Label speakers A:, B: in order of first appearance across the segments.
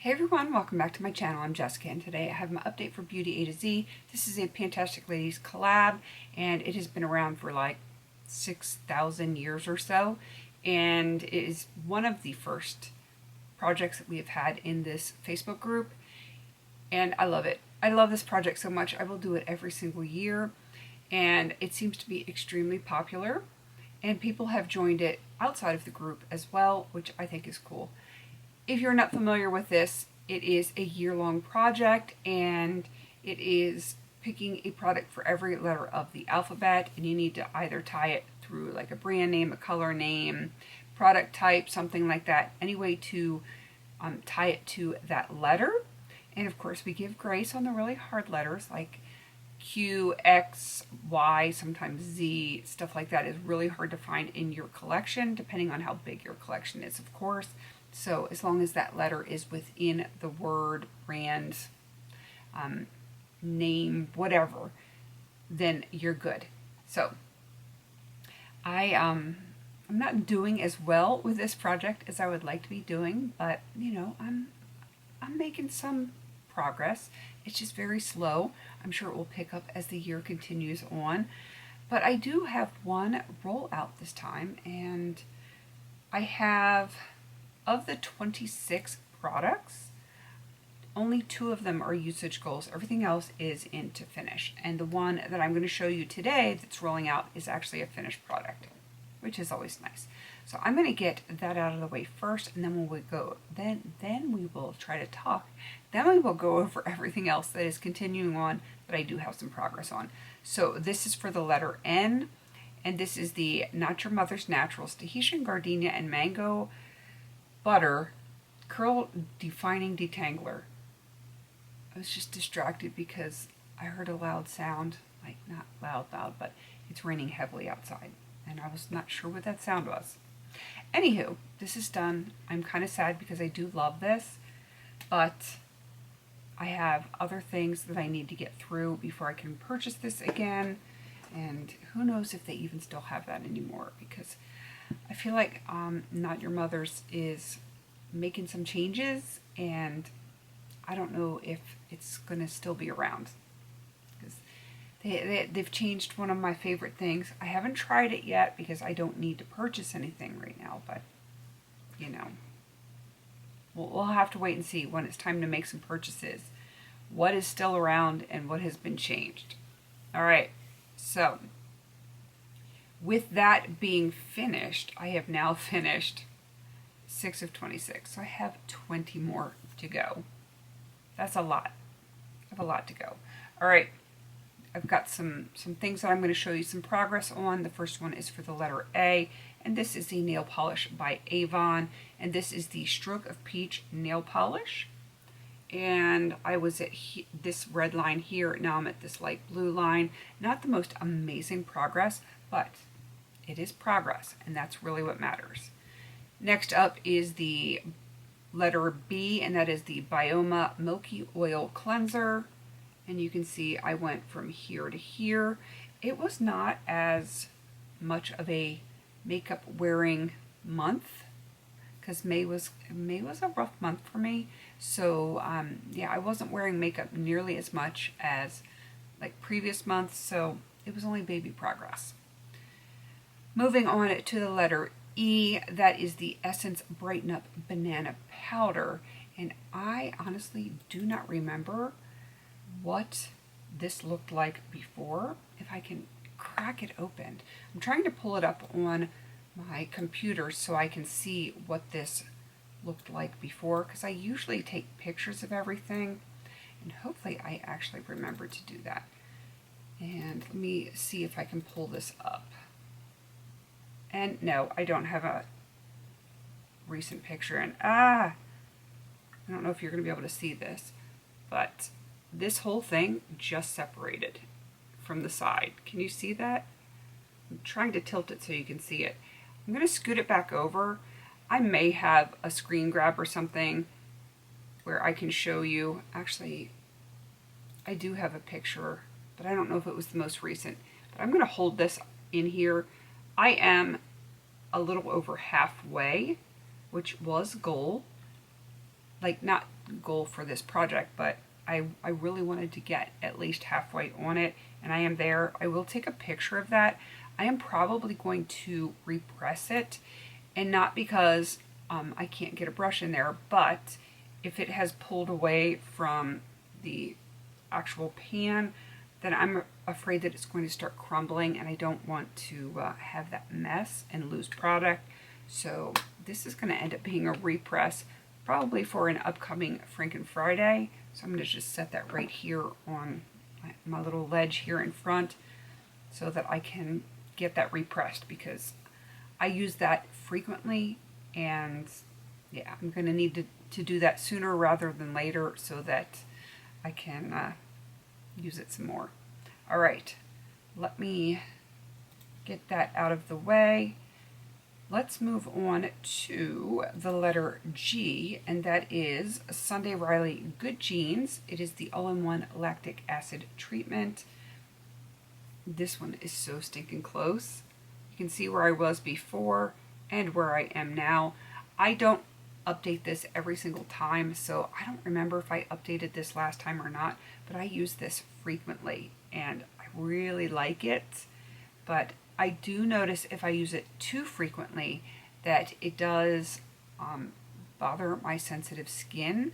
A: Hey everyone, welcome back to my channel. I'm Jessica and today I have my update for Beauty A to Z. This is a PANtastic Ladies collab and it has been around for like 6,000 years or so, and it is one of the first projects that we have had in this Facebook group and I love it. I love this project so much. I will do it every single year and it seems to be extremely popular and people have joined it outside of the group as well, which I think is cool. If you're not familiar with this, it is a year-long project and it is picking a product for every letter of the alphabet, and you need to either tie it through like a brand name, a color name, product type, something like that, any way to tie it to that letter. And of course we give grace on the really hard letters like Q, X, Y, sometimes Z. Stuff like that is really hard to find in your collection, depending on how big your collection is, of course. So as long as that letter is within the word, brand, name, whatever, then you're good. So I'm not doing as well with this project as I would like to be doing, but you know, I'm making some progress. It's just very slow. I'm sure it will pick up as the year continues on. But I do have one rollout this time, and I have, of the 26 products, only 2 of them are usage goals. Everything else is into finish. And the one that I'm going to show you today that's rolling out is actually a finished product, which is always nice. So I'm going to get that out of the way first, and then we will try to talk. Then we will go over everything else that is continuing on that I do have some progress on. So this is for the letter N, and this is the Not Your Mother's Naturals Tahitian Gardenia and Mango Butter Curl Defining Detangler. I was just distracted because I heard a loud sound, like not loud, but it's raining heavily outside, and I was not sure what that sound was. Anywho, this is done. I'm kind of sad because I do love this, but I have other things that I need to get through before I can purchase this again, and who knows if they even still have that anymore, because I feel like Not Your Mother's is making some changes, and I don't know if it's going to still be around, because they've changed one of my favorite things. I haven't tried it yet because I don't need to purchase anything right now, but you know, we'll have to wait and see when it's time to make some purchases, what is still around and what has been changed. All right, so with that being finished, I have now finished 6 of 26. So I have 20 more to go. That's a lot. I have a lot to go. All right, I've got some things that I'm going to show you some progress on. The first one is for the letter A, and this is the nail polish by Avon, and this is the Stroke of Peach nail polish. And I was at this red line here, now I'm at this light blue line. Not the most amazing progress, but it is progress, and that's really what matters. Next up is the letter B, and that is the Bioma Milky Oil Cleanser. And you can see I went from here to here. It was not as much of a makeup wearing month, because May was a rough month for me. So yeah, I wasn't wearing makeup nearly as much as like previous months, so it was only baby progress. Moving on to the letter E, that is the Essence Brighten Up Banana Powder, and I honestly do not remember what this looked like before. If I can crack it open. I'm trying to pull it up on my computer so I can see what this looked like before, because I usually take pictures of everything, and hopefully I actually remember to do that. And let me see if I can pull this up. And no, I don't have a recent picture, and I don't know if you're going to be able to see this, but this whole thing just separated from the side. Can you see that? I'm trying to tilt it so you can see it. I'm going to scoot it back over. I may have a screen grab or something where I can show you. Actually, I do have a picture, but I don't know if it was the most recent. But I'm going to hold this in here. I am a little over halfway, which was goal. Like, not goal for this project, but I really wanted to get at least halfway on it, and I am there. I will take a picture of that. I am probably going to repress it, and not because I can't get a brush in there, but if it has pulled away from the actual pan, then I'm afraid that it's going to start crumbling, and I don't want to have that mess and lose product. So this is going to end up being a repress, probably for an upcoming Franken Friday. So I'm going to just set that right here on my little ledge here in front so that I can get that repressed, because I use that frequently, and yeah, I'm going to need to do that sooner rather than later so that I can use it some more. All right, let me get that out of the way. Let's move on to the letter G, and that is Sunday Riley Good Genes. It is the all-in-one lactic acid treatment. This one is so stinking close. You can see where I was before and where I am now. I don't update this every single time, so I don't remember if I updated this last time or not, but I use this frequently and I really like it. But I do notice if I use it too frequently that it does bother my sensitive skin,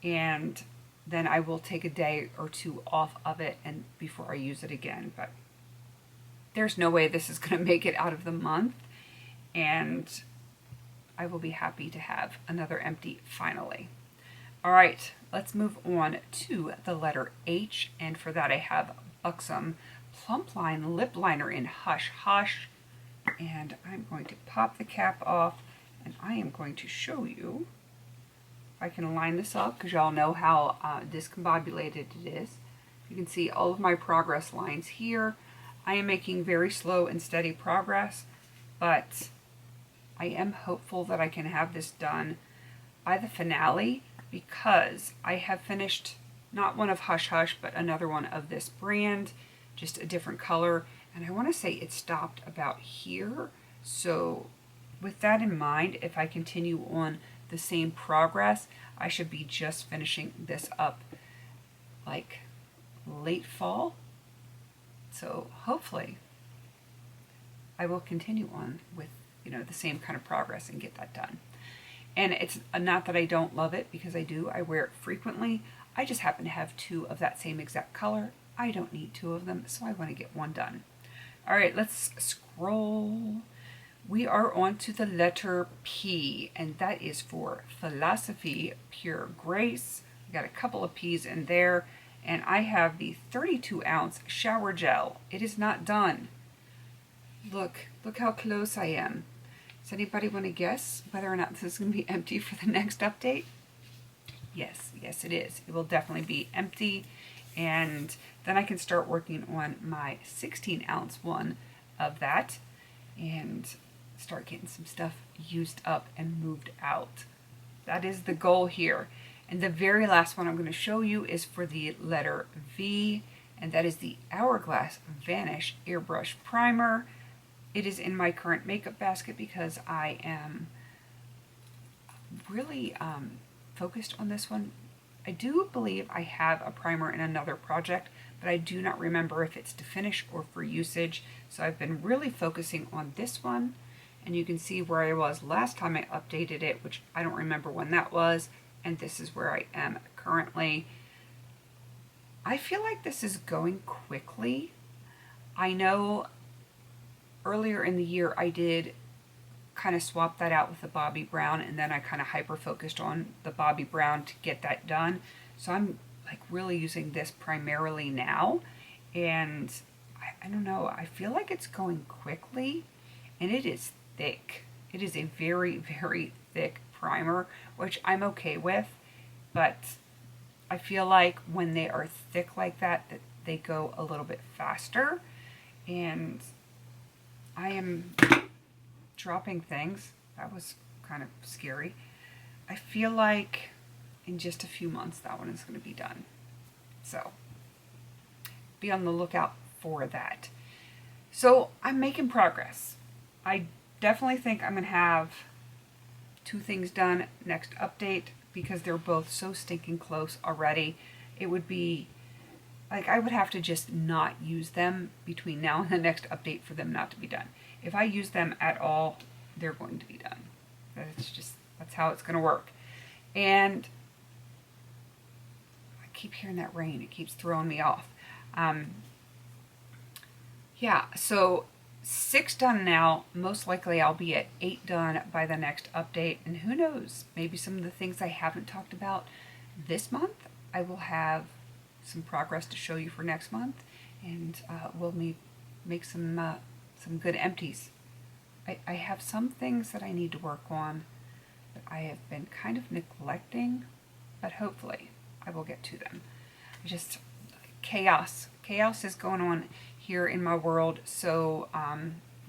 A: and then I will take a day or two off of it and before I use it again. But there's no way this is going to make it out of the month, and I will be happy to have another empty finally. All right, let's move on to the letter H, and for that I have Buxom Plump Line Lip Liner in Hush Hush, and I'm going to pop the cap off, and I am going to show you if I can line this up, because y'all know how discombobulated it is. You can see all of my progress lines here. I am making very slow and steady progress, but I am hopeful that I can have this done by the finale, because I have finished not one of Hush Hush, but another one of this brand, just a different color, and I want to say it stopped about here. So with that in mind, if I continue on the same progress, I should be just finishing this up like late fall. So hopefully I will continue on with, you know, the same kind of progress and get that done. And it's not that I don't love it, because I do. I wear it frequently. I just happen to have two of that same exact color. I don't need two of them, so I want to get one done. All right, let's scroll. We are on to the letter P, and that is for Philosophy Pure Grace. I got a couple of P's in there, and I have the 32-ounce shower gel. It is not done. Look how close I am. Does anybody want to guess whether or not this is going to be empty for the next update? Yes, it is. It will definitely be empty, and then I can start working on my 16-ounce one of that and start getting some stuff used up and moved out. That is the goal here. And the very last one I'm going to show you is for the letter V, and that is the Hourglass Vanish Airbrush Primer. It is in my current makeup basket because I am really focused on this one. I do believe I have a primer in another project, but I do not remember if it's to finish or for usage. So I've been really focusing on this one, and you can see where I was last time I updated it, which I don't remember when that was, and this is where I am currently. I feel like this is going quickly. I know earlier in the year I did kind of swap that out with the Bobbi Brown, and then I kind of hyper focused on the Bobbi Brown to get that done. So I'm like really using this primarily now, and I don't know, I feel like it's going quickly, and it is thick. It is a very, very thick primer, which I'm okay with, but I feel like when they are thick like that they go a little bit faster, and I am dropping things. That was kind of scary. I feel like in just a few months that one is going to be done. So be on the lookout for that. So I'm making progress. I definitely think I'm going to have 2 things done next update, because they're both so stinking close already. It would be like I would have to just not use them between now and the next update for them not to be done. If I use them at all, they're going to be done. That's how it's going to work. And I keep hearing that rain. It keeps throwing me off. Yeah, so 6 done now. Most likely I'll be at 8 done by the next update. And who knows, maybe some of the things I haven't talked about this month, I will have some progress to show you for next month. And we'll make some good empties. I have some things that I need to work on that I have been kind of neglecting, but hopefully I will get to them. Chaos is going on here in my world. So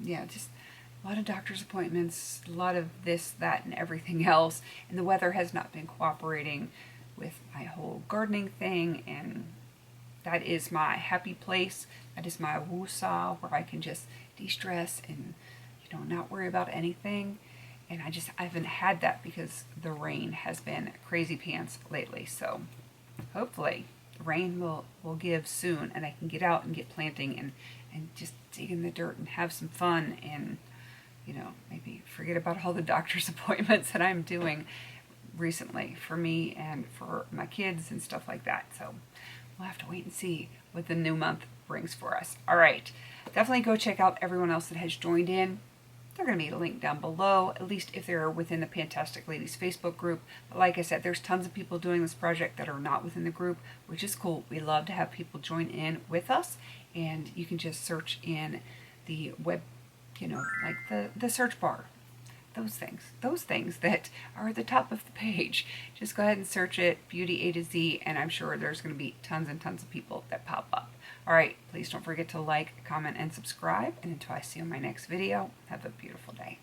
A: yeah, just a lot of doctor's appointments, a lot of this, that, and everything else. And the weather has not been cooperating with my whole gardening thing. And that is my happy place. That is my woo-saw, where I can just de-stress and, not worry about anything. And I haven't had that because the rain has been crazy pants lately. So hopefully the rain will give soon, and I can get out and get planting and just dig in the dirt and have some fun, and maybe forget about all the doctor's appointments that I'm doing recently for me and for my kids and stuff like that. So we'll have to wait and see what the new month brings for us. All right, definitely go check out everyone else that has joined in. They're going to be linked down below, at least if they're within the PANtastic Ladies Facebook group. But like I said, there's tons of people doing this project that are not within the group, which is cool. We love to have people join in with us, and you can just search in the web, like the search bar. Those things that are at the top of the page. Just go ahead and search it, Beauty A to Z, and I'm sure there's going to be tons and tons of people that pop up. All right, please don't forget to like, comment, and subscribe. And until I see you in my next video, have a beautiful day.